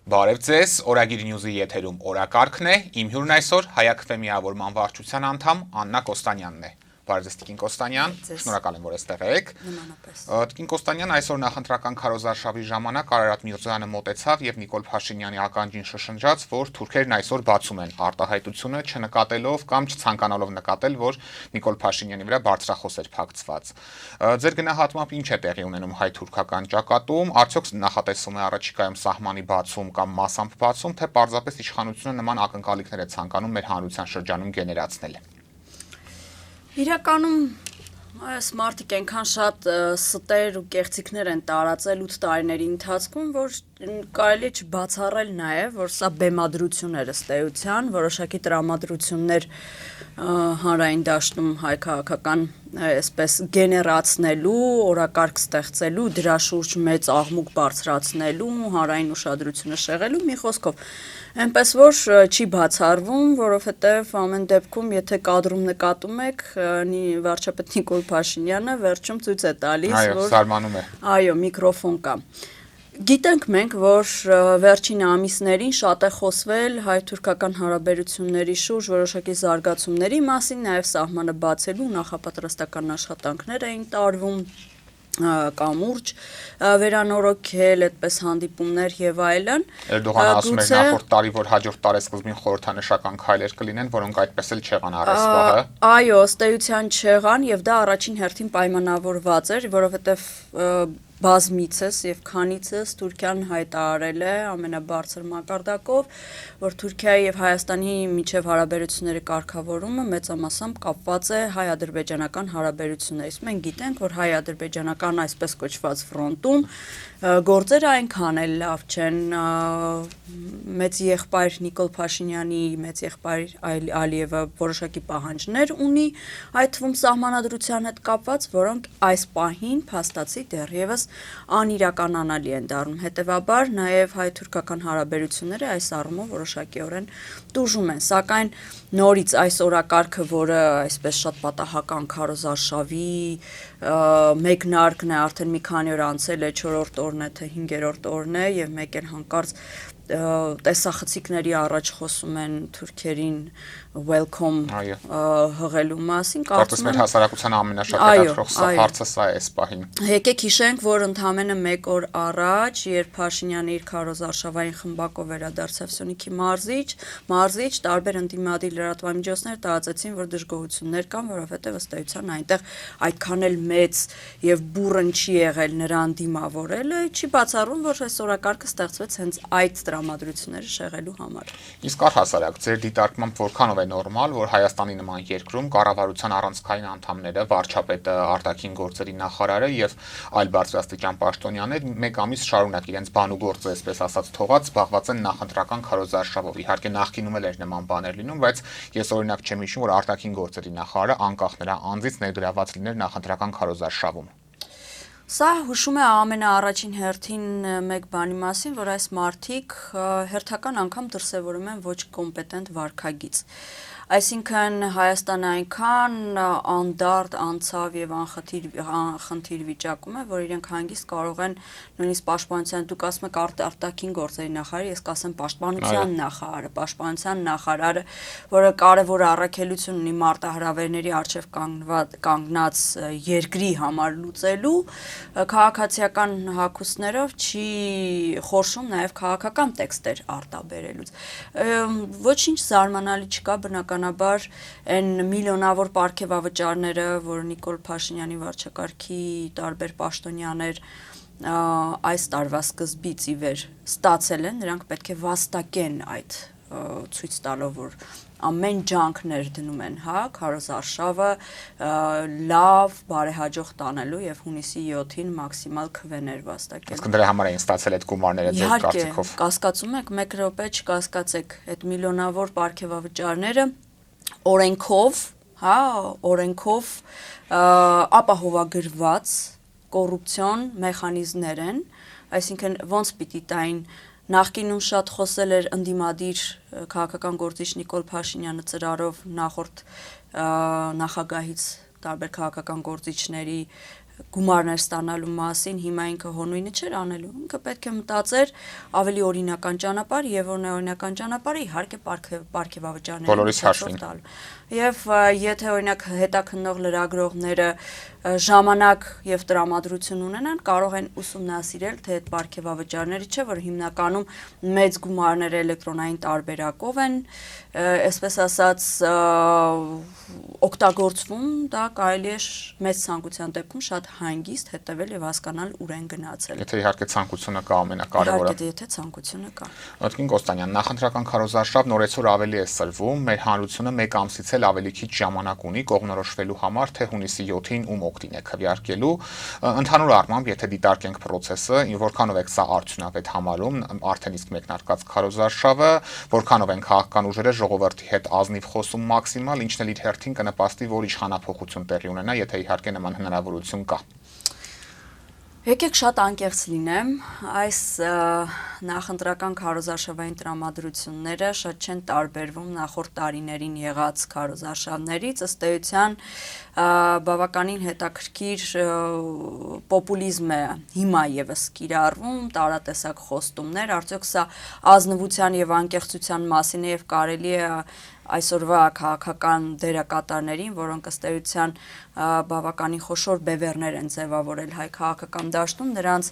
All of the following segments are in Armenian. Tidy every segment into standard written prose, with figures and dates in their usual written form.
Բարև ձեզ, Օրագիր Նյուզի եթերում օրակարգն է, իմ հյուրն այսօր Հայ-ԱՔՖ միավորման վարչության անդամ Աննա Կոստանյանն է։ Բարև ձեզ Տիկին Կոստանյան, շնորհակալ եմ, որ այստեղ եք։ Տիկին Կոստանյան այսօր նախընտրական քարոզարշավի ժամանակ Արարատ Միրզոյանը մոտեցավ եւ Նիկոլ Փաշինյանի ականջին շշնջաց, որ թուրքերն այսօր բացում են արտահայտությունը, չնկատելով կամ չցանկանալով նկատել, որ Նիկոլ Փաշինյանի վրա բարձրախոս էր փակցված։ Ձեր գնահատմամբ ինչ է տեղի ունենում հայ-թուրքական ճակատում, արդյոք նախատեսվում է առաջիկայում սահմանի բացում կամ մասամբ բացում, թե պարզապես իշխանությունը նման ակնկալիքներ է ցանկանում մեր հանրության շրջանում գեներացնել։ Իրականում այս մարդիկ այնքան շատ ստեր ու կեղծիքներ են տարածել 8 տարիների ընթացքում, որ կարելի է չբացառել նաև, որ սա բեմադրություն էր ըստ էության, որոշակի տրամադրություններ հանրային դաշտում հայ-քաղաքական այսպես գեներացնելու, օրակարգ ստեղծելու, դրա շուրջ մեծ աղմուկ բարձրացնելու, հանրային ուշադրությունը շեղելու, մի խոսքով այնպես որ չի բացառվում, որովհետև ամեն դեպքում, եթե կադրում նկատում եք, վարչապետ Նիկոլ Փաշինյանը վերջում ցույց է տալիս, որ զարմանում է։ Այո, միկրոֆոն կա։ Գիտենք մենք, որ վերջին ամիսներին շատ է խոսվել հայ-թուրքական հարաբերությունների շուրջ որոշակի զարգացումների մասին, նաև սահմանը բացելու նախապատրաստական աշխատանքներ էին տարվում, կամուրջ վերանորոգել, այդպես հանդիպումներ եւ այլն։ Էրդողանը ասում էր նախորդ տարի, որ հաջորդ տարեսկզբին խորհրդանշական քայլեր կլինեն, որոնք այդպես էլ չեղան առեսպահը։ Այո, ըստ էության չեղան եւ դա առաջին հերթին պայմանավորված էր, որովհետեւ բազմիցս եւ քանիցս Թուրքիան հայտարարել է ամենաբարձր մակարդակով, որ Թուրքիայի եւ Հայաստանի միջև հարաբերությունների կարգավորումը մեծամասամբ կապված է հայ-ադրբեջանական հարաբերություններից։ Մենք գիտենք, որ հայ-ադրբեջանական այսպես կոչված ֆրոնտում գործերը այնքան էլ լավ չեն, մեծ եղբայր Նիկոլ Փաշինյանի մեծ եղբայր Ալիևը որոշակի պահանջներ ունի, այդ թվում սահմանադրության հետ կապված, որոնք այս պահին փաստացի դեռևս անիրականանալի են դառնում։ Հետևաբար նաև հայ-թուրքական հարաբերությունները այս առումով որոշակիորեն տուժում են, սակայն նորից այս օրակարգը, որը այսպես շատ պատահական քարոզարշավի մեկնարկն է, արդեն մի քանի օր անցել է, 4-րդ օրն է, թե 5-րդ օրն է եւ մեկ էլ հանկարծ տեսախցիկների առաջ խոսում են թուրքերին welcome հղելու մասին, կարծում եմ հասարակության ամենաշատ հետաքրքրող հարցը սա է այս պահին։ Եկեք հիշենք, որ ընդամենը 1 օր առաջ, երբ Փաշինյանը իր քարոզարշավային խմբակով վերադարձավ Սյունիքի մարզիչ, տարբեր ընդդիմադիր լրատվամիջոցներ տարածեցին, որ դժգոհություններ կան, որովհետև ըստ էության այնտեղ այդքան էլ մեծ եւ բուռն չի եղել նրան դիմավորելը, չի բացառում, որ այս օրակարգը ստեղծվեց հենց այդ տրամադրությունները շեղելու համար։ Իսկ առհասարակ ձեր դիտարկմամբ որքանով է նորմալ, որ Հայաստանի նման երկրում կառավարության առանցքային անդամները, վարչապետը, արտաքին գործերի նախարարը եւ այլ բարձրաստիճան պաշտոնյաներ մեկ ամիս շարունակ իրենց բանուգործը, այսպես ասած, թողած զբաղված են նախընտրական քարոզարշավով։ Իհարկե նախկինում էլ էր նման բաներ լինում, բայց ես օրինակ չեմ հիշում, որ արտաքին գործերի նախարարը անկախ նրա անձից ներգրաված լիներ նախընտրական քարոզարշավում։ Սա հուշում է ամենաառաջին հերթին մեկ բանի մասին, որ այս մարդիկ հերթական անգամ դրսևորում են ոչ կոմպետենտ վարքագիծ։ Այսինքն Հայաստանը այնքան անդարդ, անցավ եւ անխնդիր վիճակում է, որ իրենք հանգիստ կարող են նույնիսկ պաշտպանության, դուք ասում եք արտաքին գործերի նախարարը, ես կասեմ պաշտպանության նախարարը, որը կարևոր առաքելություն ունի մարտահրավերների առջև կանգնած երկրի համար լուծելու, քաղաքացիական հագուստներով չի խորշում նաև քաղաքական տեքստեր արտաբերելուց։ Ոչինչ զարմանալի չկա, բնականաբար այն միլիոնավոր պարգևավճարները, որ Նիկոլ Փաշինյանի վարչակարգի տարբեր պաշտոնյաներ այս տարվա սկզբից ի վեր ստացել են, նրանք պետք է վաստակեն այդ ցույց տալով, որ ամեն ջանքներ դնում են, քարոզարշավը լավ, բարեհաջող տանելու եւ հունիսի 7-ին մաքսիմալ քվեներ վաստակել։ Իսկ դրա համար էին ստացել այդ գումարները ձեր կարծիքով։ Կասկածում եք, 1 րոպե չկասկածեք, այդ միլիոնավոր պարգևավճարները օրենքով ապահովագրված կոռուպցիոն մեխանիզմներ են, այսինքն ոնց պիտի տային Նախկինում շատ խոսել էր ընդդիմադիր քաղաքական գործիչ Նիկոլ Փաշինյանը ծրարով նախորդ նախագահից տարբեր քաղաքական գործիչների գումարներ ստանալու մասին, հիմա ինքը հոնույնը չէր անելու, ինքը պետք է մտածեր ավելի օրինական ճանապարհ եւ օրինական ճանապարհը իհարկե պարգևավճարներ բոլորիս հաշվին տալու։ Եվ եթե օրինակ հետաքննող լրագրողները ժամանակ եւ տրամադրություն ունենան, կարող են ուսումնասիրել, թե այդ պարգևավճարները չէ, որ հիմնականում մեծ գումարները էլեկտրոնային տարբերակով են, այսպես ասած, օգտագործվում, դա կարելի է մեծ ցանկության դեպքում շատ հանգիստ հետևել եւ հասկանալ ուր են գնացել։ Եթե իհարկե ցանկությունը կա, ամենակարևորը։ Իհարկե, եթե ցանկությունը կա։ Ոտքին Կոստանյան, նախընտրական քարոզարշավ նորեցօր ավելի է սրվում, մեր հանրությունը 1 ամսից էլ ավելի քիչ ժամանակ ունի կողմնորոշվելու համար, թե հունիսի 7-ին ում օգտին է քվեարկելու։ Ընդհանուր առմամբ, եթե դիտարկենք process-ը, որքանով է սա արդյունավետ համարում, արդեն իսկ մեկնարկած քարոզարշավը, որքանով են քաղաքական ուժերը ժողովրդի հետ ազնիվ խոսում մաքսիմալ, ինչն էլ իր հերթին կնպաստի, որ իշխանափոխություն տեղի ունենա, եթե իհարկե նման հնարավորություն կա։ Եկեք շատ անկեղծ լինեմ, այս նախընտրական քարոզարշավային տրամադրությունները շատ չեն տարբերվում նախորդ տարիներին եղած քարոզարշավներից, ըստ էության բավականին հետաքրքիր պոպուլիզմ է հիմա եւս կիրառվում, տարատեսակ խոստումներ, արդյոք սա ազնվության եւ անկեղծության մասին է եւ կարելի է այսօրվա քաղաքական դերակատարներին, որոնք ըստ էության բավականին խոշոր բևեռներ են ձևավորել հայ քաղաքական դաշտում, նրանց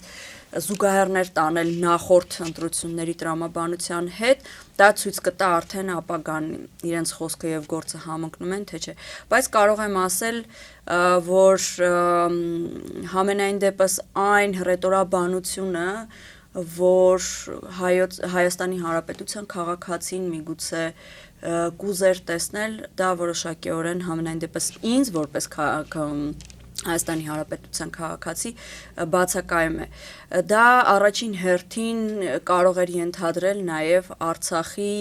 զուգահեռներ տանել նախորդ ընտրությունների տրամաբանության հետ, դա ցույց կտա արդեն ապագան իրենց խոսքը եւ գործը համընկնում են, թե չէ, բայց կարող եմ ասել, որ համենայն դեպս այն հռետորաբանությունը, որ Հայաստանի Հանրապետության քաղաքացին միգուցե կուզեր տեսնել, դա որոշակիորեն համենայն դեպս ինձ որպես Հայաստանի Հանրապետության քաղաքացի բացակայում է։ Դա առաջին հերթին կարող էր ենթադրել նաև Արցախի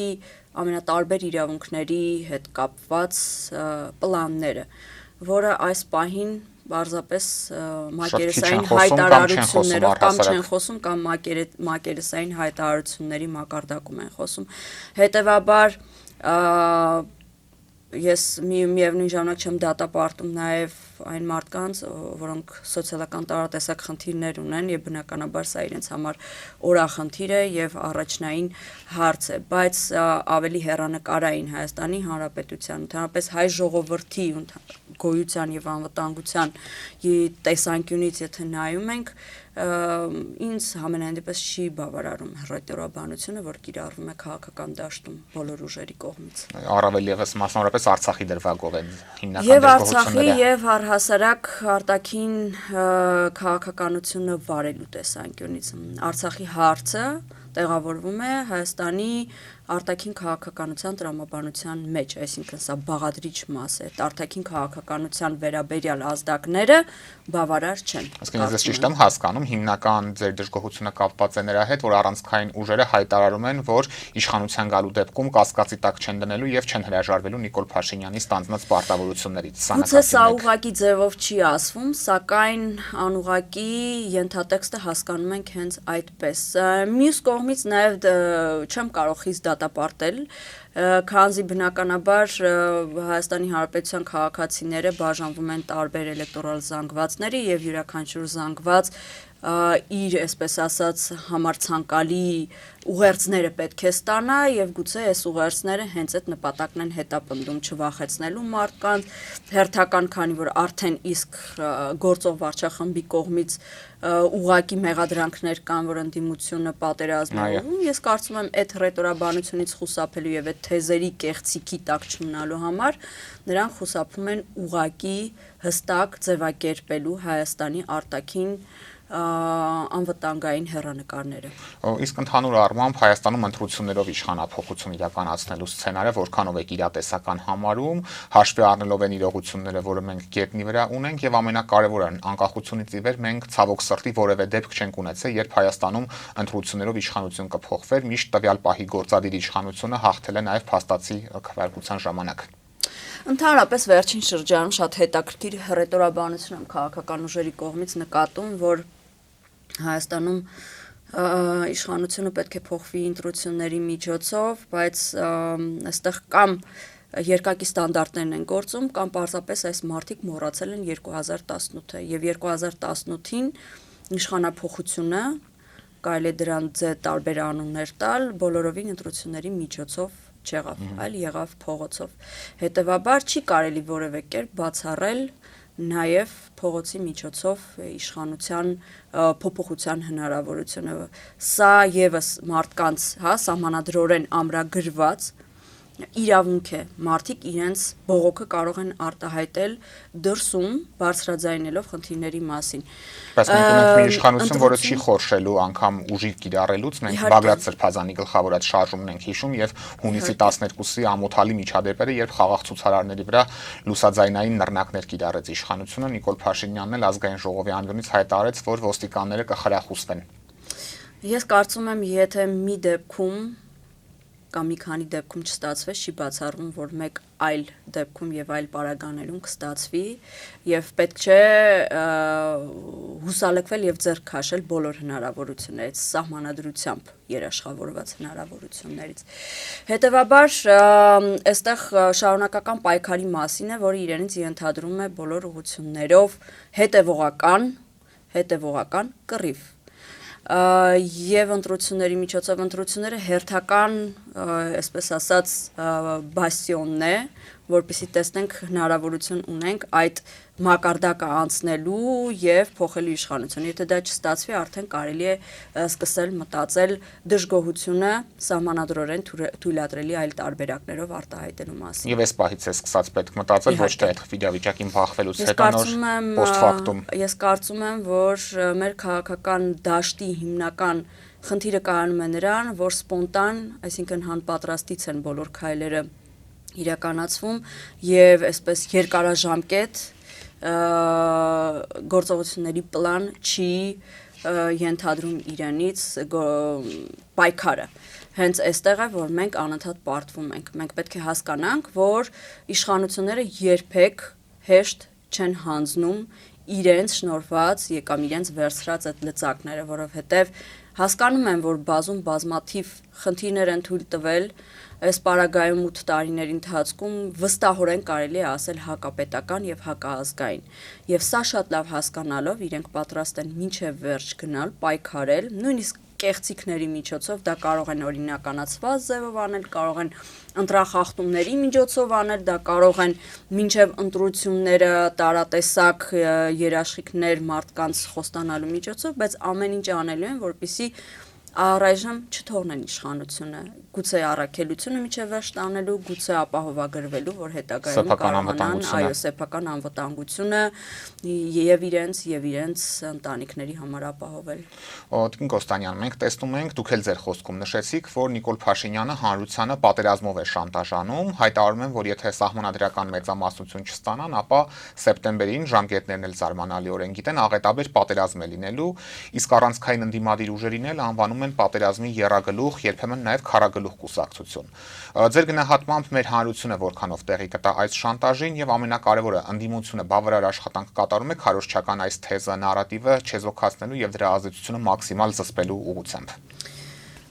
ամենատարբեր իրավունքների հետ կապված պլանները, որը այս պահին պարզապես մակերեսային հայտարարություններով կամ չեն խոսում կամ մակերեսային հայտարարությունների մակարդակում են խոսում։ Հետևաբար ես միևնույն ժամանակ չեմ դատապարտում նաև այն մարդկանց, որոնք սոցիալական տարատեսակ խնդիրներ ունեն եւ բնականաբար սա իրենց համար օրախնդիր է եւ առաջնային հարց է, բայց ավելի հեռանկարային Հայաստանի Հանրապետության, ընդհանրապես հայ ժողովրդի գոյության եւ անվտանգության տեսանկյունից եթե նայում ենք, ինձ համենայն դեպս չի բավարարում հռետորաբանությունը, որ կիրառվում է քաղաքական դաշտում բոլոր ուժերի կողմից։ Առավել եւս մասնավորապես Արցախի դրվագով են հիմնական Եվ Արցախի եւ առհասարակ արտաքին քաղաքականությունը վարելու տեսանկյունից Արցախի հարցը տեղավորվում է Հայաստանի արտաքին քաղաքականության տրամաբանության մեջ, այսինքն սա բաղադրիչ մաս է, արտաքին քաղաքականության վերաբերյալ ազդակները բավարար չեն։ Այսինքն ես ճիշտ եմ հասկանում, հիմնական ձեր դժգոհությունը կապված է նրա հետ, որ առանցքային ուժերը հայտարարում են, որ իշխանության գալու դեպքում կասկածի տակ չեն դնելու եւ չեն հրաժարվելու Նիկոլ Փաշինյանի ստանձնած պարտավորություններից։ Գուցե սա ուղղակի ձևով չի ասվում, սակայն անուղղակի ենթատեքստը հասկանում ենք հենց այդպես։ Մյուս կողմից նաեւ չեմ կարող խիստ դատապարտել, քանզի բնականաբար Հայաստանի Հանրապետության քաղաքացիները բաժանվում են տարբեր էլեկտորալ զանգվածների եւ յուրաքանչյուր զանգված իր, այսպես ասած, համարձանկալի ուղերձները պետք է ստանա եւ գուցե այս ուղերձները հենց այդ նպատակն են հետապնդում չվախեցնելու մարդկանց հերթական, քանի որ արդեն իսկ գործող վարչախմբի կողմից ուղակի մեղադրանքներ կան, որ ընդդիմությունը պատերազմում, ես կարծում եմ այդ հռետորաբանությունից խուսափելու եւ այդ թեզերի կեղծիքի տակ չմնալու համար նրանք խուսափում են ուղակի հստակ ձևակերպելու Հայաստանի արտաքին անվտանգային հեռանկարները։ Իսկ ընդհանուր առմամբ Հայաստանում ընտրություններով իշխանափոխություն իրականացնելու սցենարը որքանով է իրատեսական համարում, հաշվի առնելով այն իրողությունները, որը մենք գետնի վրա ունենք եւ ամենակարևորը անկախությունից ի վեր մենք ցավոք սրտի որևէ դեպք չենք ունեցել, երբ Հայաստանում ընտրություններով իշխանություն կփոխվեր, միշտ տվյալ պահի գործադիր իշխանությունը հաղթել է նաեւ փաստացի քվեարկության ժամանակ։ Ընդհանրապես վերջին շրջանում շատ հետաքրքիր հռետորաբանություն եմ քաղաքական ուժերի կողմից նկատում, որ Հայաստանում իշխանությունը պետք է փոխվի ընտրությունների միջոցով, բայց այստեղ կամ երկակի ստանդարտներն են գործում կամ պարզապես այս մարդիկ մոռացել են 2018-ը եւ 2018-ին իշխանափոխությունը կարելի է դրան տարբեր անուններ տալ, բոլորովին ընտրությունների միջոցով չեղավ, այլ եղավ փողոցով։ Հետևաբար չի կարելի որևէ կերպ բացառել նաև փողոցի միջոցով իշխանության փոփոխության հնարավորությունը։ Սա եւս մարդկանց, սահմանադրորեն ամրագրված իրավունք է, մարդիկ իրենց բողոքը կարող են արտահայտել դրսում բարձրաձայնելով խնդիրների մասին։ Բայց մենք ունենք մի իշխանություն, որը չի խորշելու անգամ ուժի կիրառելուց, մենք Բագրատ Սրբազանի գլխավորած շարժումն ենք հիշում եւ հունիսի 12-ի ամոթալի միջադեպերը, երբ խաղաղ ցուցարարների վրա լուսաձայնային նռնակներ կիրառեց իշխանությունը, Նիկոլ Փաշինյանն էլ ազգային ժողովի անվանից հայտարարեց, որ ոստիկանները կխրախուսվեն։ Ես կարծում եմ, եթե մի դեպքում կամ մի քանի դեպքում չստացվեց, չի բացառվում, որ մեկ այլ դեպքում եւ այլ պարագաներում կստացվի եւ պետք չէ հուսալքվել եւ ձեռք քաշել բոլոր հնարավորություններից, սահմանադրությամբ երաշխավորված հնարավորություններից։ Հետևաբար, այստեղ շարունակական պայքարի մասին է, որը իրենից ենթադրում է բոլոր ուղղություններով հետևողական կռիվ։ Եվ ընտրությունների միջոցով ընտրությունները հերթական, այսպես ասած, բաստիոնն է, որպեսզի տեսնենք հնարավորություն ունենք այդ մակարդակը անցնելու եւ փոխելու իշխանությունը։ Եթե դա չստացվի, արդեն կարելի է սկսել մտածել դժգոհությունը սահմանադրորեն թույլատրելի այլ տարբերակներով արտահայտելու մասին։ Եվ այս պահից է սկսած պետք մտածել ոչ թե այդ իրավիճակին բախվելուց հետո նոր post-factum։ Ես կարծում եմ, որ մեր քաղաքական դաշտի հիմնական խնդիրը կայանում է նրան, որ սպոնտան, այսինքն հանպատրաստից են բոլոր քայլերը իրականացվում եւ այսպես երկարաժամկետ գործողությունների պլան չի ենթադրում իրենից պայքարը։ Հենց այստեղ է, որ մենք անընդհատ պարտվում ենք։ Մենք պետք է հասկանանք, որ իշխանությունները երբեք հեշտ չեն հանձնում իրենց շնորհված կամ իրենց վերցրած այդ լծակները, որովհետև հասկանում եմ, որ բազմաթիվ խնդիրներ են թույլ տվել այս պարագայում 8 տարիների ընթացքում վստահորեն կարելի է ասել հակապետական եւ հակաազգային։ Եվ սա շատ լավ հասկանալով իրենք պատրաստ են մինչև վերջ գնալ, պայքարել, նույնիսկ կեղծիքների միջոցով, դա կարող են օրինականացված ձևով անել, կարող են ընտրախախտումների միջոցով անել, դա կարող են մինչև ընտրությունները տարատեսակ երաշխիքներ մարդկանց խոստանալու միջոցով, բայց ամեն ինչ անելու են, որպեսզի առայժմ չթողնեն իշխանությունը, գուցե առաքելությունը միջև վերջ տանելու, գուցե ապահովագրվելու, որ հետագայում կարողանան սեփական անվտանգությունը եւ իրենց ընտանիքների համար ապահովել։ Տիկին Կոստանյան, մենք տեսնում ենք, դուք էլ ձեր խոսքում նշեցիք, որ Նիկոլ Փաշինյանը հանրությանը պատերազմով է շանտաժանում, հայտարարում են, որ եթե սահմանադրական մեծամասնություն չստանան, ապա սեպտեմբերին ժամկետներն էլ զարմանալիորեն գիտեն, աղետաբեր պատերազմ է լինելու, իսկ առանցքային ընդդիմադիր ուժերին էլ անվանում են պատերազմի եռագլուխ, երբեմն նաև քարագլուխ կուսակցություն։ Ձեր գնահատմամբ մեր հանրությունը որքանով տեղի կտա այս շանտաժին եւ ամենակարևորը ընդդիմությունը բավարար աշխատանք կատարում է քարոզչական այս թեզը, նարատիվը չեզոքացնելու եւ դրա ազդեցությունը մաքսիմալ զսպելու ուղղությամբ։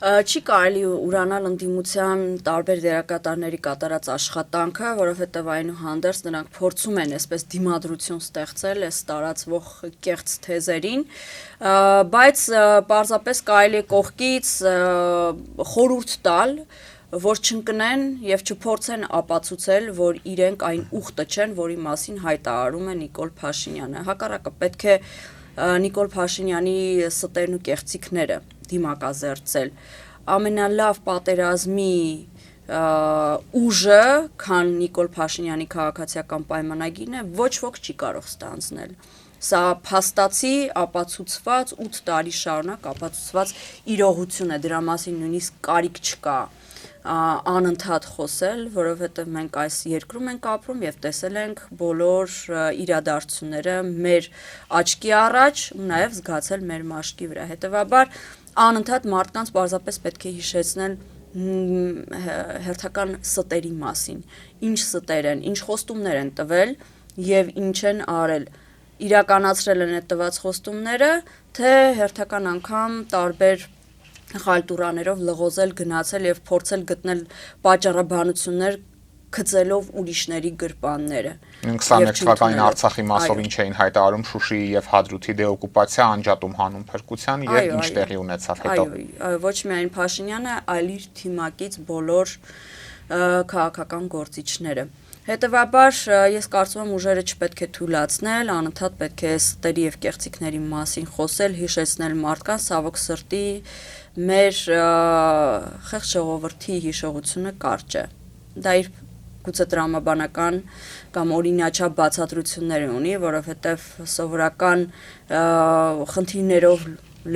Չի կարելի ուրանալ ընդդիմության տարբեր դերակատարների կատարած աշխատանքը, որովհետև այնուհանդերձ նրանք փորձում են այսպես դիմադրություն ստեղծել այս տարածվող կեղծ թեզերին, բայց պարզապես կարելի է կողքից խորհուրդ տալ, որ չընկնեն եւ չփորձեն ապացուցել, որ իրենք այն ուխտը չեն, որի մասին հայտարարում է Նիկոլ Փաշինյանը։ Հակառակը պետք է Նիկոլ Փաշինյանի ստերն ու կեղծիքները դիմակազերծել։ Ամենալավ պատերազմի ուժը, քան Նիկոլ Փաշինյանի քաղաքացիական պայմանագիրն է, ոչ ոք չի կարող ստանձնել։ Սա փաստացի ապացուցված 8 տարի շարունակ ապացուցված իրողություն է, դրա մասին նույնիսկ կարիք չկա անընդհատ խոսել, որովհետև մենք այս երկրում ենք ապրում եւ տեսել ենք բոլոր իրադարձությունները մեր աչքի առաջ ու նաեւ զգացել մեր մաշկի վրա։ Հետևաբար անընդհատ մարդկանց պարզապես պետք է հիշեցնել հերթական ստերի մասին, ինչ ստեր են, ինչ խոստումներ են տվել եւ ինչ են արել, իրականացրել են այդ տված խոստումները, թե հերթական անգամ տարբեր խալտուրաներով լղոզել, գնացել եւ փորձել գտնել պատճառաբանություններ գծելով ուրիշների գրպանները։ 21 թվականին Արցախի մասով ինչ էին հայտարարում Շուշիի եւ Հադրութի դեօկուպացիա, անջատում հանուն փրկության եւ ինչ տեղի ունեցավ հետո։ Այո, ոչ միայն Փաշինյանը, այլ իր թիմակից բոլոր քաղաքական գործիչները։ Հետևաբար ես կարծում եմ ուժերը չպետք է թույլատրել, անընդհատ պետք է ստերի եւ կեղծիքների մասին խոսել, հիշեցնել մարդկանց, ցավոք սրտի մեր խեղճ ժողովրդի հիշողությունը կարճ է։ Դա իր գուցե տրամաբանական կամ օրինաչափ բացատրություններ ունի, որովհետեւ սովորական խնդիրներով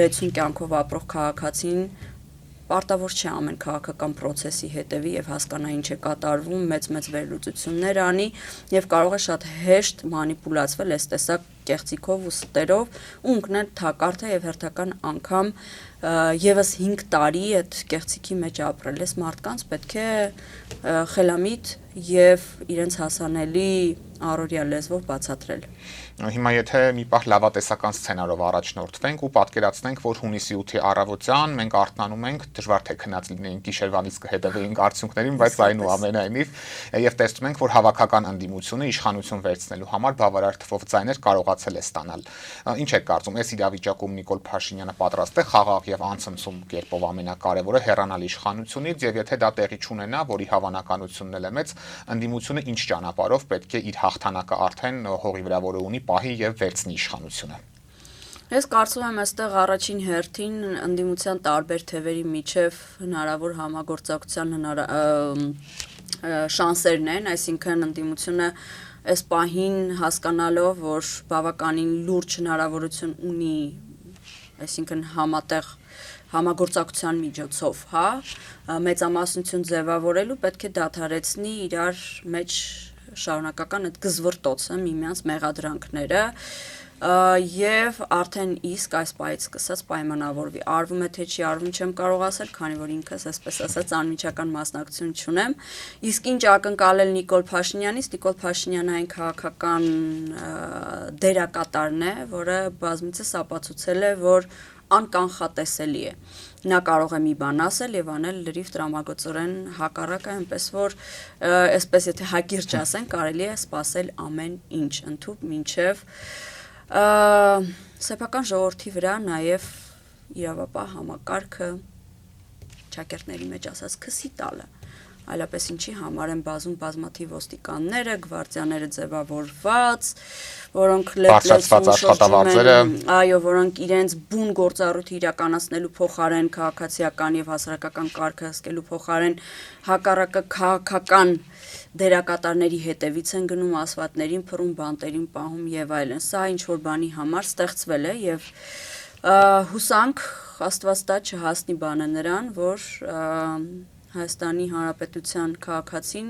լեցուն կյանքով ապրող քաղաքացին պարտավոր չէ ամեն քաղաքական process-ի հետևի եւ հասկանա ինչ է կատարվում, մեծ վերլուծություններ անի եւ կարող է շատ հեշտ մանիպուլացվել այս տեսակ կեղծիքով ու ստերով ու ընկնել թակարդը եւ հերթական անգամ եւս 5 տարի այդ կեղծիքի մեջ ապրել։ Այս մարդկանց պետք է խելամիտ եւ իրենց հասանելի առօրյա լեզվով բացատրել։ Հիմա եթե մի պահ լավատեսական սցենարով առաջնորդվենք ու պատկերացնենք, որ հունիսի 8-ի առավոտյան մենք արթնանում ենք, դժվար թե քնած լինենք, գիշերվանից կհետևեինք արդյունքներին, բայց այնուամենայնիվ եւ տեսնում ենք, որ հավաքական ընդդիմությունը իշխանություն վերցնելու համար բավարար թվով ձայներ կարողացել է ստանալ։ Ինչ եք կարծում, այս իրավիճակում Նիկոլ Փաշինյանը պատրաստ է խաղաղ եւ անցնցում կերպով ամենակարևորը հեռանալ իշխանությունից եւ եթե դա տեղի չունենա, որի հավանականությունն էլ է մեծ, ընդդիմությունը ինչ ճանապարհով պետք է իր հաղթանակը արդեն հողի վրա որը ունի պահի եւ վերցնի իշխանությունը։ Ես կարծում եմ այստեղ առաջին հերթին ընդդիմության տարբեր թևերի միջև հնարավոր համագործակցության շանսերն են, այսինքն ընդդիմությունը այս պահին հասկանալով, որ բավականին լուրջ հնարավորություն ունի, այսինքն համատեղ համագործակցության միջոցով, մեծամասնություն ձևավորելու պետք է դադարեցնի իրար մեջ շարունակական այդ գզվռտոցը, միմյանց մեղադրանքները եւ արդեն իսկ այս պահից սկսած պայմանավորվի։ Արվում է թե չի արվում չեմ կարող ասել, քանի որ ինքս այսպես ասած անմիջական մասնակցություն չունեմ։ Իսկ ինչ ակնկալել Նիկոլ Փաշինյանից, Նիկոլ Փաշինյանը այն քաղաքական դերակատարն է, որը բազմիցս ապացուցել է, որ անկանխատեսելի է։ Նա կարող է մի բան ասել եւ անել լրիվ տրամագծորեն հակառակը, այնպես որ այսպես եթե հակիրճ ասեն, կարելի է սпасել ամեն ինչ, ընդհուպ մինչեւ սեփական ժողովրդի վրա նաեւ իրավապահ համակարգը ճակերտների մեջ ասած քսի տալը, այլապես ինչի համար են բազմաթիվ ոստիկանները, գվարդիաները ձևավորված, որոնք բարձրացված աշխատավարձերը, այո, որոնք իրենց բուն գործառույթը իրականացնելու փոխարեն քաղաքացիական եւ հասարակական կարգը հսկելու փոխարեն հակառակը քաղաքական դերակատարների հետևից են գնում, ասվածներին փռում, բանտերին պահում եւ այլն։ Սա ինչ որ բանի համար ստեղծվել է եւ հուսանք Աստված տա չհասնի բանը նրան, որ Հայաստանի Հանրապետության քաղաքացին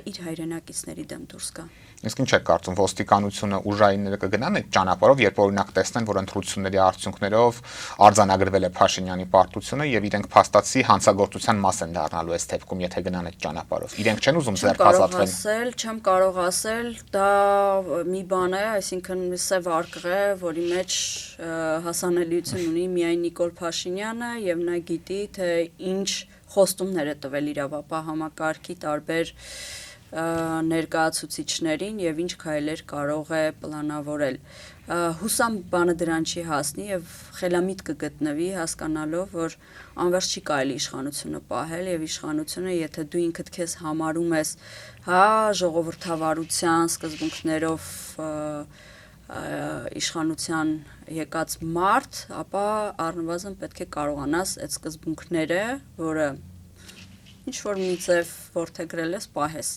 իր հայրենակիցների դեմ դուրս գա։ Իսկ ինչ եք կարծում, ոստիկանությունը ուժայինները կգնան այդ ճանապարհով, երբ օրինակ տեսնեն, որ ընտրությունների արդյունքներով արձանագրվել է Փաշինյանի պարտությունը եւ իրենք փաստացի հանցագործության մաս են դառնալու այս թեփքում, եթե գնան այդ ճանապարհով։ Իրենք չեն ուզում ձերբազատվեն։ Չեմ կարող ասել, դա մի բան է, այսինքն սև արկղ է, որի մեջ հասանելիություն ունի միայն Նիկոլ Փաշինյանը եւ նա գիտի, թե ինչ խոստումներ է տվել իրավապահ համակարգի տարբեր ներկայացուցիչներին եւ ինչ քայլեր կարող է պլանավորել։ Հուսամ բանը դրան չի հասնի եւ խելամիտ կգտնվի հասկանալով, որ անվերջ չի կարելի իշխանությունը պահել եւ իշխանությունը, եթե դու ինքդ քեզ համարում ես, ժողովրդավարության սկզբունքներով իշխանության եկած մարդ, ապա առնվազն պետք է կարողանաս այդ սկզբունքները, որը ինչ որ մի ձև որդեգրել ես, պահես։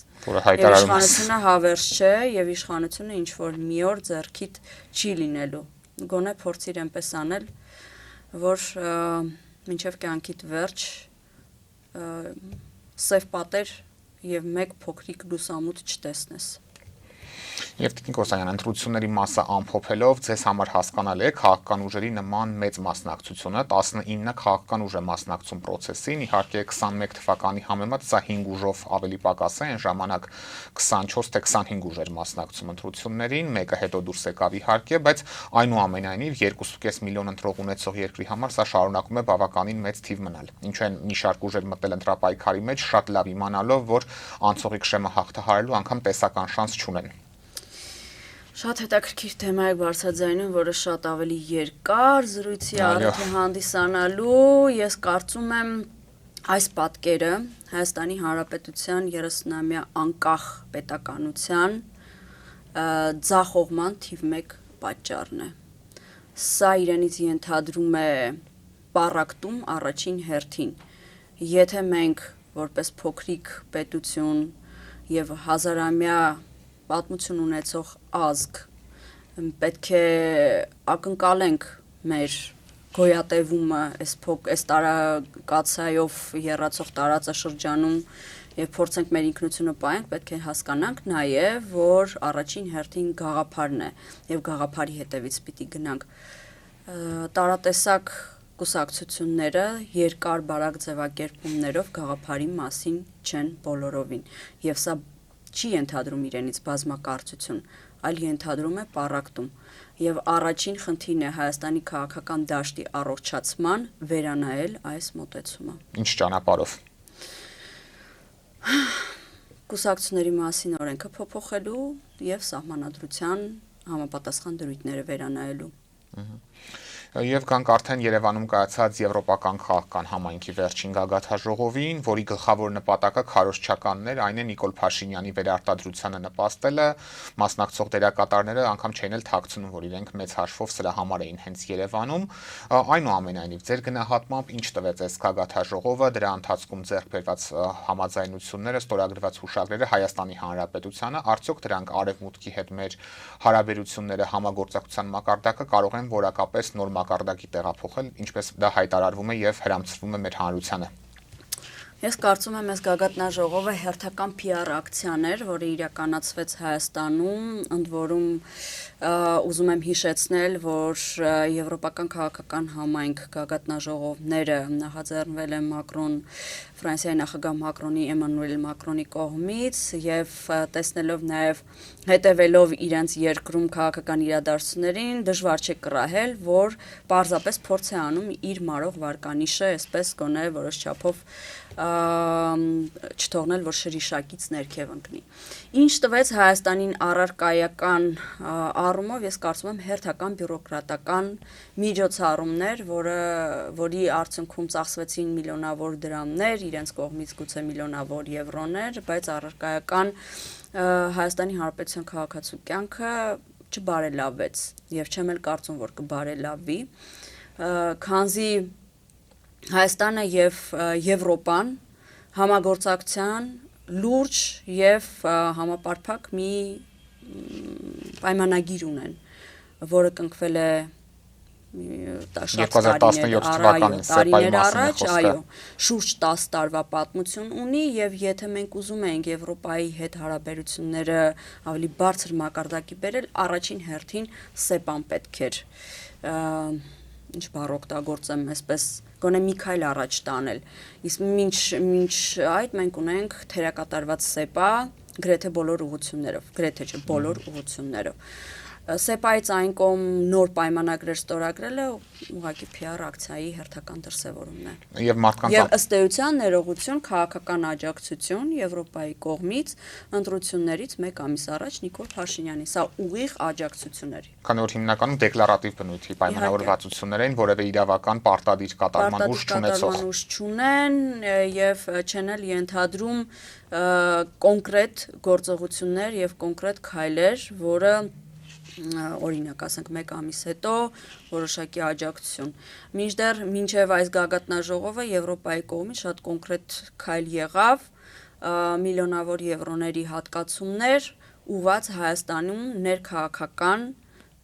Եվ իշխանությունը հավերժ չէ եւ իշխանությունը ինչ որ մի օր ձեռքիդ չի լինելու։ Գոնե փորձիր այնպես անել, որ մինչեւ կյանքիդ վերջ սև պատեր եւ մեկ փոքրիկ լուսամուտ չտեսնես։ Եվ Տիկին Կոստանյան, ընտրությունների մասը ամփոփելով, ձեզ համար հասկանալի է քաղաքական ուժերի նման մեծ մասնակցությունը, 19 քաղաքական ուժ է մասնակցում process-ին, իհարկե 21 թվականի համեմատ սա 5 ուժով ավելի պակաս է, այն ժամանակ 24 թե 25 ուժ էր մասնակցում ընտրություններին, մեկը հետո դուրս եկավ իհարկե, բայց այնուամենայնիվ 2.5 միլիոն ընտրող ունեցող երկրի համար սա շարունակում է բավականին մեծ թիվ մնալ։ Ինչու են մի շարք ուժեր մտել ընտրապայքարի մեջ, շատ լավ իմանալով, որ անցողիկ շեմը հաղթահարելու անգամ տեսական շանս չունեն։ Շատ հետաքրքիր թեմա է բարձրաձայնում, որը շատ ավելի երկար զրույցի առիթ է հանդիսանալու։ Ես կարծում եմ այս պատկերը Հայաստանի Հանրապետության 30-ամյա անկախ պետականության ձախողման թիվ 1 պատճառն է։ Սա իրենից ենթադրում է պառակտում առաջին հերթին։ Եթե մենք որպես փոքրիկ պետություն եւ հազարամյա պատմություն ունեցող ազգ պետք է ակնկալենք մեր գոյատևումը այս տարակացայով եռացող տարածաշրջանում եւ փորձենք մեր ինքնությունը պահենք, պետք է հասկանանք նաեւ, որ առաջին հերթին գաղափարն է եւ գաղափարի հետևից պիտի գնանք։ Տարատեսակ կուսակցությունները երկար բարակ ձևակերպումներով գաղափարի մասին չեն բոլորովին եւ սա չի ենթադրում իրենից բազմակարծություն, այլ ենթադրում է պառակտում եւ առաջին խնդիրն է Հայաստանի քաղաքական դաշտի առողջացման վերանայել այս մոտեցումը։ Ինչ ճանապարհով։ Կուսակցությունների մասին օրենքը փոփոխելու եւ սահմանադրության համապատասխան դրույթները վերանայելու։ Եվ գանք արդեն Երևանում կայացած Եվրոպական քաղաքական համայնքի վերջին գագաթաժողովին, որի գլխավոր նպատակը քարոզչականն էր, այն է Նիկոլ Փաշինյանի վերարտադրությանը նպաստելը, մասնակցող դերակատարները անգամ չէին էլ թաքցնում, որ իրենք մեծ հաշվով սրա համար էին հենց Երևանում։ Այնուամենայնիվ, ձեր գնահատմամբ ինչ տվեց այս գագաթաժողովը, դրա ընթացքում ձեռք բերված համաձայնությունները, ստորագրված հուշագրերը Հայաստանի Հանրապետությանը, արդյոք դրանք արևմուտքի հետ մեր հարաբերությունները, համագործակցության մակարդակը կարող են որակապես նոր մակարդակի տեղափոխել, ինչպես դա հայտարարվում է եւ հրամցվում է մեր հանրությանը։ Ես կարծում եմ, այս գագաթնաժողովը հերթական PR ակցիան էր, որը իրականացվեց Հայաստանում, ընդ որում ուզում եմ հիշեցնել, որ Եվրոպական քաղաքական համայնք գագաթնաժողովները նախաձեռնվել են Ֆրանսիայի նախագահ Մակրոնի, Էմանուել Մակրոնի կողմից եւ տեսնելով նաեւ հետևելով իրենց երկրում քաղաքական իրադարձություններին, դժվար չէ կռահել, որ պարզապես փորձ է անում իր մարող վարկանիշը, այսպես գոնե որոշ չափով չթողնել, որ շրիշակից ներքև ընկնի։ Ինչ տվեց Հայաստանին առարկայական առումով, ես կարծում եմ հերթական բյուրոկրատական միջոցառումներ, որի արդյունքում ծախսվեցին միլիոնավոր դրամներ, իրենց կողմից գուցե միլիոնավոր եվրոներ, բայց առարկայական Հայաստանի Հանրապետության քաղաքացու կյանքը չբարելավեց եւ չեմ էլ կարծում, որ կբարելավի, քանզի Հայաստանը եւ Եվրոպան համագործակցության լուրջ եւ համապարփակ մի պայմանագիր ունեն, որը կնքվել է շատ տարիներ առաջ, այո, շուրջ 10 տարվա պատմություն ունի եւ եթե մենք ուզում ենք Եվրոպայի հետ հարաբերությունները ավելի բարձր մակարդակի բերել, առաջին հերթին ՍԵՊԱ-ն պետք էր ինչ բառ օգտագործեմ, այսպես գոնե մի քայլ առաջ տանել։ Իսկ մինչ այդ մենք ունենք թերակատարված ՍԵՊԱ գրեթե բոլոր ուղղություններով, գրեթե չէ, բոլոր ուղղություններով։ ՍԵՊԱ-ից այն կողմ նոր պայմանագրեր ստորագրելը ուղղակի PR ակցիայի հերթական դրսևորումն է։ Եվ ըստ էության ներողություն քաղաքական աջակցություն Եվրոպայի կողմից ընտրություններից 1 ամիս առաջ Նիկոլ Փաշինյանի, սա ուղիղ աջակցություն էր։ Քանի որ հիմնականում դեկլարատիվ բնույթի պայմանավորվածություններ են, որևէ իրավական պարտադիր կատարման ուժ չունեն եւ չեն էլ ենթադրում կոնկրետ գործողություններ եւ կոնկրետ քայլեր, որը օրինակ ասենք 1 ամիս հետո որոշակի աջակցություն։ Մինչև այս գագաթնաժողովը Եվրոպայի կողմից շատ կոնկրետ քայլ եղավ, միլիոնավոր եվրոների հատկացումներ ուղղված Հայաստանում ներքաղաքական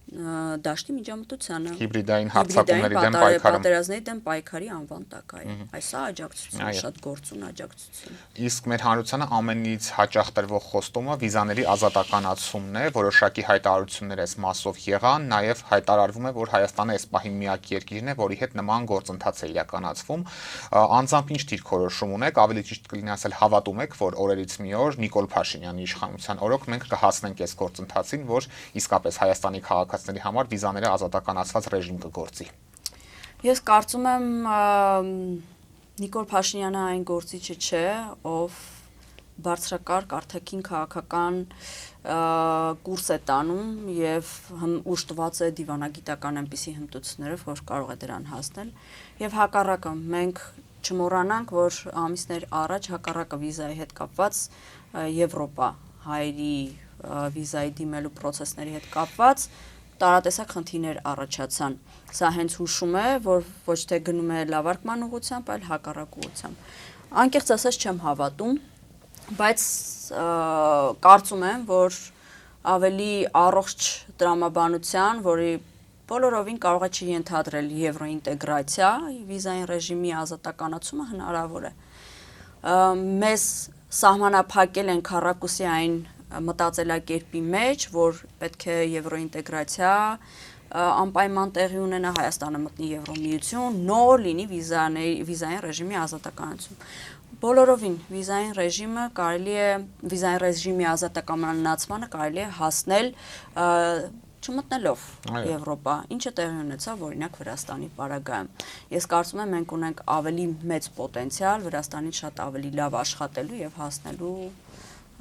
դաշտի միջամտությանը, հիբրիդային հարձակումների դեմ պայքարում, պատերազմների դեմ պայքարի անվան տակ այս է աջակցություն, շատ գործուն աջակցություն։ Իսկ մեր հանրությանը ամենից հաճախ տրվող խոստումը վիզաների ազատականացումն է, որոշակի հայտարարություններ այս մասով եղան, նաև հայտարարվում է, որ Հայաստանը այս պահին միակ երկիրն է, որի հետ նման գործընթաց է իրականացվում։ Անձամբ ինչ դիրքորոշում ունեք, ավելի ճիշտ կլինի ասել հավատում եք, որ օրերից մի օր Նիկոլ Փաշինյանի իշխանության օրոք մենք կհասնենք այս գործընթացին, որ իսկապես Հայաստանի քաղաքացիների համար վիզաները ազատականացված ռեժիմ կգործի։ Ես կարծում եմ Նիկոլ Փաշինյանը այն գործիչը չէ, ով բարձրակարգ արտաքին քաղաքական կուրս է տանում եւ ուշտված է դիվանագիտական այնպիսի հմտություններով, որ կարող է դրան հասնել, եւ հակառակը մենք չմոռանանք, որ ամիսներ առաջ հակառակը վիզայի հետ կապված Եվրոպա հայերի վիզայի դիմելու process-ների հետ կապված տարատեսակ խնդիրներ առաջացան։ Սա հենց հուշում է, որ ոչ թե գնում է լավարկման ուղղությամբ, այլ հակառակ ուղղությամբ։ Անկեղծ ասած չեմ հավատում, բայց կարծում եմ, որ ավելի առողջ տրամաբանության, որի բոլորովին կարող է չենթադրել եվրոինտեգրացիա, վիզային ռեժիմի ազատականացումը հնարավոր է։ Մեզ սահմանափակել են քառակուսի այն մտածելակերպի մեջ, որ պետք է եվրոինտեգրացիա անպայման տեղի ունենա, Հայաստանը մտնի Եվրոմիություն, նոր լինի վիզային ռեժիմի ազատականացում։ Բոլորովին վիզային ռեժիմի ազատականացմանը կարելի է հասնել չմտնելով Եվրոպա, ինչը տեղի ունեցավ օրինակ Վրաստանի պարագայում։ Ես կարծում եմ մենք ունենք ավելի մեծ պոտենցիալ Վրաստանից շատ ավելի լավ աշխատելու եւ հասնելու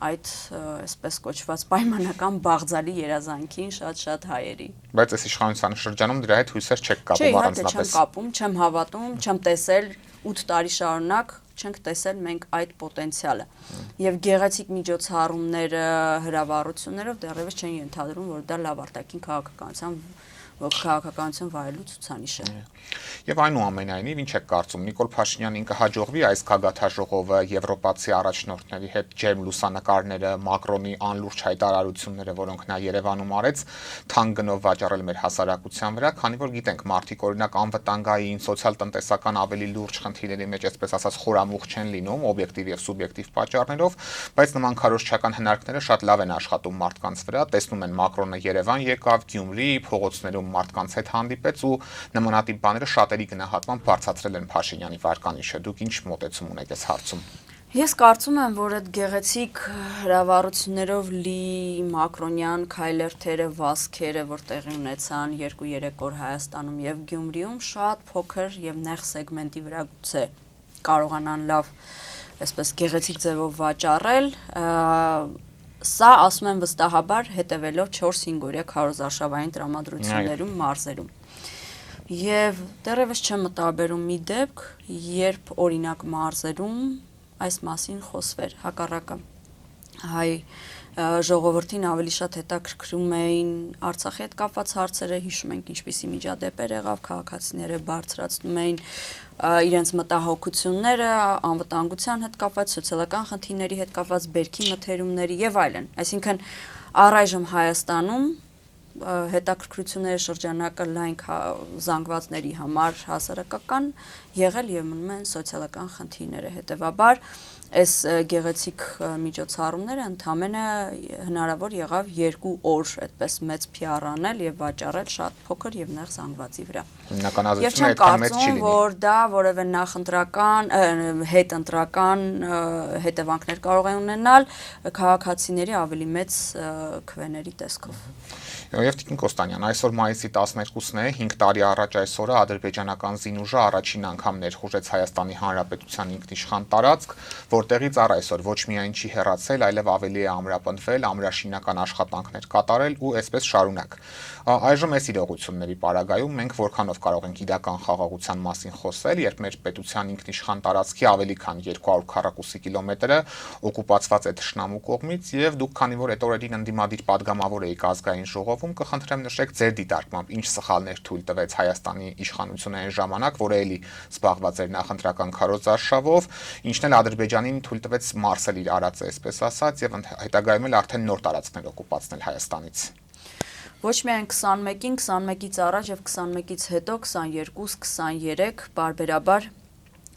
այդ այսպես կոչված պայմանական բաղձալի երազանքին շատ հայերի։ Բայց այս իշխանության շրջանում դրա հետ հույսեր չեք կապում առանձնապես։ Չեմ կապում, չեմ հավատում, չեմ տեսել 8 տարի շարունակ չենք տեսել մենք այդ պոտենցիալը։ Եվ գեղեցիկ միջոցառումները, հրավառություններով դեռևս չեն ենթադրում, որ դա լավ արտաքին քաղաքականություն վայելու ցուցանիշ է։ Եվ այնուամենայնիվ ինչ եք կարծում, Նիկոլ Փաշինյանին կհաջողվի այս գագաթաժողովը եվրոպացի առաջնորդների հետ ջերմ լուսանկարները, Մակրոնի անլուրջ հայտարարությունները, որոնք նա Երևանում արեց, թանկ գնով վաճառել մեր հասարակության վրա, քանի որ գիտենք մարդիկ օրինակ անվտանգային, սոցիալ-տնտեսական ավելի լուրջ խնդիրների մեջ, այսպես ասած, խորամուխ չեն լինում օբյեկտիվ եւ սուբյեկտիվ պատճառներով, բայց նման քարոզչական հնարքները շատ լավ են աշխատում մարդկանց վրա, տեսնում են Մակրոնը Երևան եկավ, Գյումրի, փողոցներում մարդկանց հետ հանդիպեց ու նմանատիպ բաները շատերի գնահատմամբ բարձրացրել են Փաշինյանի վարկանիշը։ Դուք ինչ մոտեցում ունեք այս հարցում։ Ես կարծում եմ, որ այդ գեղեցիկ հրավառություններով լի մակրոնյան քայլերթերը, վազքերը, որ տեղի ունեցան 2-3 օր Հայաստանում եւ Գյումրիում, շատ փոքր եւ նեղ սեգմենտի վրա գուցե կարողանան լավ, այսպես գեղեցիկ ձևով վաճառել։ Սա ասում եմ վստահաբար հետևելով 4-5 օրյա քարոզարշավային տրամադրություններում, մարզերում։ Եվ դեռևս չեմ մտաբերում մի դեպք, երբ օրինակ մարզերում այս մասին խոսվեր, հակառակը հայ ժողովրդին ավելի շատ հետաքրքրում էին Արցախի հետ կապված հարցերը, հիշում ենք ինչպիսի միջադեպեր եղավ, քաղաքացիները բարձրացնում էին իրենց մտահոգությունները, անվտանգության հետ կապված, սոցիալական խնդիրների հետ կապված, բերքի մթերումների եւ այլն։ Այսինքն առայժմ Հայաստանում հետաքրքրությունների շրջանակը լայն զանգվածների համար հասարակական եղել եւ մնում են սոցիալական խնդիրները, հետեւաբար այս գեղեցիկ միջոցառումները ընդամենը հնարավոր եղավ 2 օր այդպես մեծ PR անել եւ վաճառել շատ փոքր եւ նեղ զանգվածի վրա։ Հիմնական ազդեցությունը այդքան մեծ չի լինի։ Որ դա որևէ նախընտրական, հետընտրական հետևանքներ կարող է ունենալ քաղաքացիների ավելի մեծ քվեների տեսքով։ Եվ Տիկին Կոստանյան, այսօր մայիսի 12-ն է, 5 տարի առաջ այսօրը ադրբեջանական զինուժը առաջին անգամ ներխուժեց Հայաստանի Հանրապետության ինքնիշխան տարածք, որտեղից առ այսօր ոչ միայն չի հեռացել, այլև ավելի է ամրապնդվել, ամրաշինական աշխատանքներ կատարել ու այսպես շարունակ։ Այժմ այս իրողությունների պարագայում մենք որքանով կարող ենք իրական խաղաղության մասին խոսել, երբ մեր պետության ինքնիշխան տարածքի ավելի քան 240 կիլոմետրը օկուպացված է թշնամու կողմից եւ դուք քանի որ այդ օրերին ընդդիմադիր падգամավոր եք ազգային ժողովում, կխնդրեմ նշեք ձեր դիտարկմամբ ինչ սխալներ թույլ տվեց Հայաստանի իշխանությունը այն ժամանակ, որը էլի զբաղված էր նախընտրական քարոզարշավով, ինչն էլ Ադրբեջանին թույլ տվեց մարսել իր արածը, այսպես ասած, եւ հետագայում էլ արդեն նոր տարածքներ օկուպացնել Հայաստանից։ Ոչ միայն 21-ին, 21-ից առաջ եւ 21-ից հետո 22, 23 բարբերաբար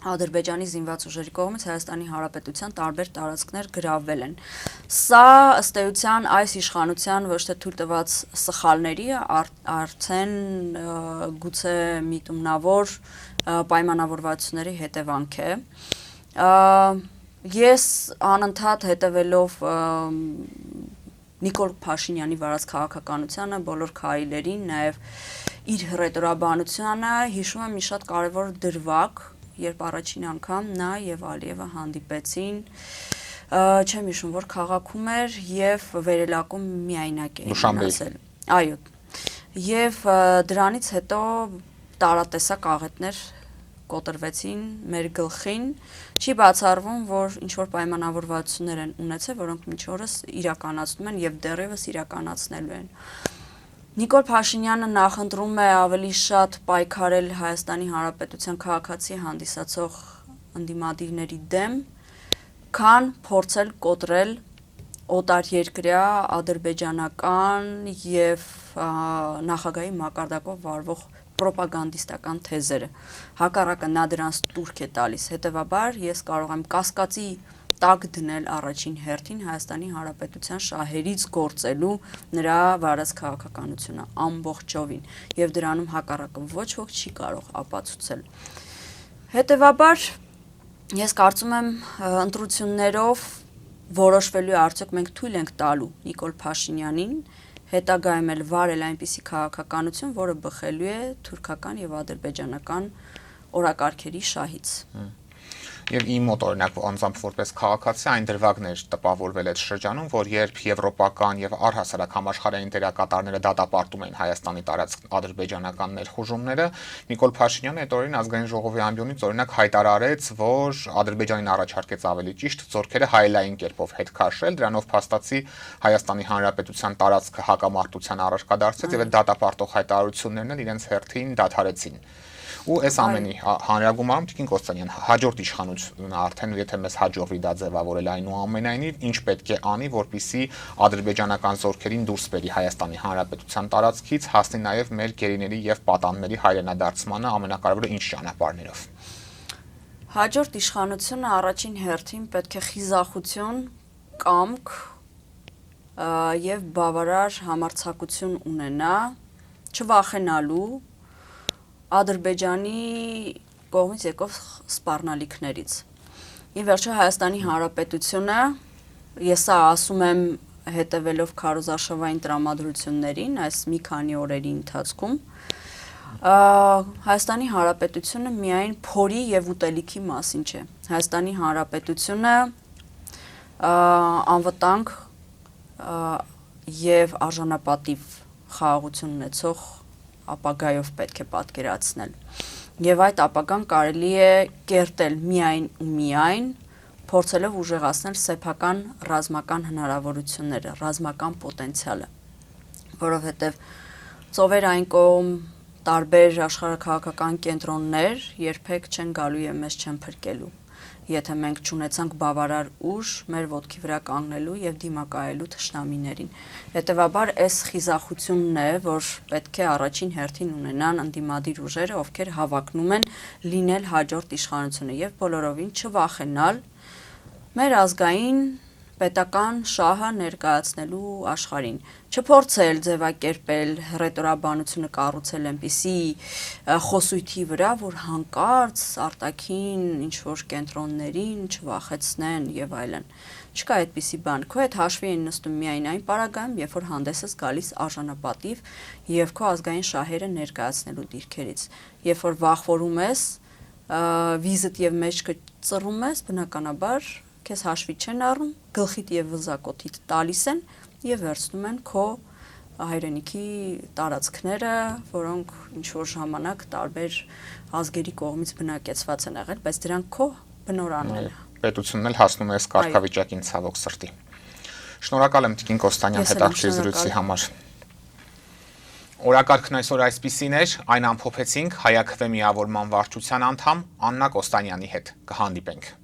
Ադրբեջանի զինված ուժերի կողմից Հայաստանի Հանրապետության տարբեր տարածքներ գրավվել են։ Սա ըստ էության այս իշխանության ոչ թե թույլ տված սխալների, արդեն գուցե միտումնավոր պայմանավորվածությունների հետևանք է։ Ես անընդհատ հետևելով Նիկոլ Փաշինյանի վարած քաղաքականությանը, բոլոր քայլերին, նաև իր հռետորաբանությանը հիշում եմ մի շատ կարևոր դրվագ, երբ առաջին անգամ նա եւ Ալիևը հանդիպեցին, չեմ հիշում, որ քաղաքում էր եւ վերելակում միայնակ էին ասել։ Այո։ Եվ դրանից հետո տարատեսակ աղետներ կոտրվեցին մեր գլխին, չի բացառվում, որ ինչ-որ պայմանավորվածություններ են ունեցել, որոնք մինչ օրս իրականացնում են եւ դեռևս իրականացնելու են։ Նիկոլ Փաշինյանը նախընտրում է ավելի շատ պայքարել Հայաստանի Հանրապետության քաղաքացի հանդիսացող ընդդիմադիրների դեմ, քան փորձել կոտրել օտարերկրյա ադրբեջանական եւ նախագահի մակարդակով վարվող պրոպագանդիստական թեզերը։ Հակառակը նա դրանց տուրք է տալիս։ Հետևաբար ես կարող եմ կասկածի տակ դնել առաջին հերթին Հայաստանի Հանրապետության շահերից գործելու նրա վարած քաղաքականությունը ամբողջովին եւ դրանում հակառակը ոչ ոք չի կարող ապացուցել։ Հետևաբար ես կարծում եմ ընտրություններով որոշվելու է արդյոք մենք թույլ ենք տալու Նիկոլ Փաշինյանին հետագայում էլ վարել այնպիսի քաղաքականություն, որը բխելու է թուրքական եւ ադրբեջանական օրակարգերի շահից։ Եվ իմ մոտ օրինակ անձամբ որպես քաղաքացի այն դրվագներ տպավորվել այդ շրջանում, որ երբ եվրոպական եւ առհասարակ համաշխարհային դերակատարները դատապարտում են Հայաստանի տարածք ադրբեջանական ներխուժումները, Նիկոլ Փաշինյանը այդ օրերին ազգային ժողովի ամբիոնից օրինակ հայտարարեց, որ Ադրբեջանին առաջարկեց ավելի ճիշտ զորքերը հայելային կերպով հետ քաշել, դրանով փաստացի Հայաստանի Հանրապետության տարածքը հակամարտության առարկա դարձեց եւ այդ դատապարտող հայտարարություններն էլ իրենց հերթին դադարեցին։ Ու այս ամենի հանրագումարում Տիկին Կոստանյան հաջորդ իշխանությունը արդեն եթե մեզ հաջողվի դա ձևավորել այնուամենայնիվ ինչ պետք է անի, որպեսզի ադրբեջանական զորքերին դուրս բերի Հայաստանի Հանրապետության տարածքից, հասնի նաև մեր գերիների եւ պատանների հայրենադարձմանը ամենակարևորը ինչ ճանապարհներով։ Հաջորդ իշխանությունը առաջին հերթին պետք է խիզախություն, կամք եւ բավարար համարձակություն ունենա, չվախենալու Ադրբեջանի կողմից եկող սպառնալիքներից։ Ի վերջո Հայաստանի Հանրապետությունը, ես սա ասում եմ հետևելով քարոզարշավային տրամադրություններին այս մի քանի օրերի ընթացքում, Հայաստանի Հանրապետությունը միայն փորի եւ ուտելիքի մասին չէ։ Հայաստանի Հանրապետությունը անվտանգ եւ արժանապատիվ խաղաղություն ունեցող ապագայով պետք է պատկերացնել։ Եվ այդ ապագան կարելի է կերտել միայն ու միայն փորձելով ուժեղացնել սեփական ռազմական հնարավորությունները, ռազմական պոտենցիալը, որովհետև ծովեր այն կողմ տարբեր աշխարհաքաղաքական կենտրոններ երբեք չեն գալու եւ մեզ չեն փրկելու։ Եթե մենք չունեցանք բավարար ուժ մեր ոտքի վրա կանգնելու եւ դիմակայելու թշնամիներին։ Հետևաբար այս խիզախությունն է, որ պետք է առաջին հերթին ունենան ընդդիմադիր ուժերը, ովքեր հավակնում են լինել հաջորդ իշխանությունը եւ բոլորովին չվախենալ մեր ազգային պետական շահը ներկայացնելու աշխարհին, չփորձել ձևակերպել հռետորաբանությունը կառուցել այնպիսի խոսույթի վրա, որ հանկարծ արտաքին ինչ-որ կենտրոններին չվախեցնեն եւ այլն։ Չկա այդպիսի բան։ Քո հետ հաշվի են նստում միայն այն պարագայում, երբ որ հանդես ես գալիս արժանապատիվ եւ քո ազգային շահերը ներկայացնելու դիրքերից։ Երբ որ վախվորում ես, վիզիտ եւ մեջքը ծռում ես, բնականաբար քեզ հաշվի չեն առնում, գլխիդ եւ վզակոթիդ տալիս են եւ վերցնում են քո հայրենիքի տարածքները, որոնք ինչ որ ժամանակ տարբեր ազգերի կողմից բնակեցված են եղել, բայց դրանք քո բնորանն են։ Պետությունն էլ հասնում է այս կարգավիճակին ցավոք սրտի։ Շնորհակալ եմ Տիկին Կոստանյան հետաքրքիր զրույցի համար։ Օրակարգն այսօր այսպիսին էր, այն ամփոփեցինք Հայաքվե միավորման վարչության անդամ Աննա Կոստանյանի հետ։ Կհանդիպենք։